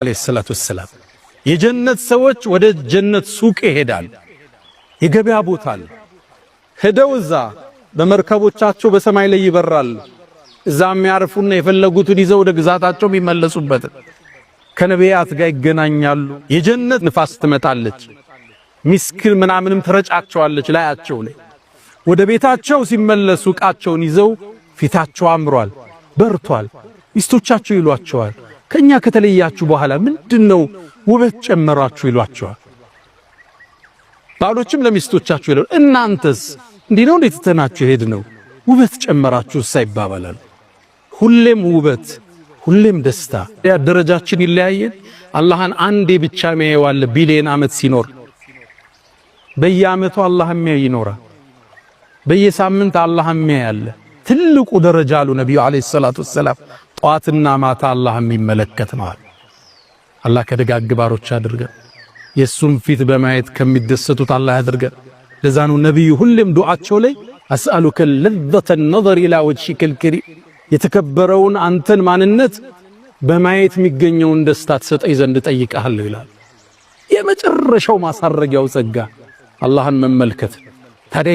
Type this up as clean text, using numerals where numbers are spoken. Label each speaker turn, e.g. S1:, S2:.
S1: عليه الصلاة والسلام የጀነት ሰዎች ወደ ጀነት ሱቅ ይሄዳል የገበያ ቦታል ሄደው እዛ በመርከቦቻቸው በሰማይ ላይ ይበራል እዛም ያርፉና የፈለጉትን ይዘው ወደ ግዛታቸው የሚመለሱበት ከነቢያት ጋር ይገናኛሉ የጀነት ንፋስ ትመጣለች ሚስክር ምናምንም ትረጫቸዋለች ላያቸው ላይ ወደ ቤታቸው ሲመለሱ ቃቸውን ይዘው ፊታቸው አምሯል በርቷል ሚስቶቻቸው ይሏቸዋል ከኛ ከተለያችሁ በኋላ ምንድነው ውበት ጨመራችሁ ይሏቸዋል ባሎችም ለሚስቶቻቸው ይላሉ እናንተስ እንዲነው ለተተናችሁ ሄድነው ውበት ጨመራችሁ ሳይባባላል ሁሌም ውበት ሁሌም ደስታ ያ ደረጃችን ይለያየን አላህን አንዴ ብቻ የሚያየዋል ቢሊየን አመት ሲኖር በየአመቱ አላህ የሚያይኖራል በየሳምንት አላህ የሚያያል ትልቁ ደረጃ አሉ ነብዩ አለይሂ ሰላቱ ወሰለም ጧትና ማታ አላህ የሚመለከት ነው አላህ ከደጋግ ባሮች አድርገን የሱም ፊት በማየት ከሚደሰቱት አላህ ያድርገን ለዛኑ ነብዩ ሁሌም ዱዓቸው ላይ አስአሉከ ለዘተ النظر الى وجهك الكريم የተከበረውን አንተን ማንነት በማየት የሚገኘውን ደስታ ተሰጠይ ዘንድ ጠይቀሃለሁ ይላል የመጨረሻው ማሳረጊያው ጸጋ አላህን መመልከት ታዲያ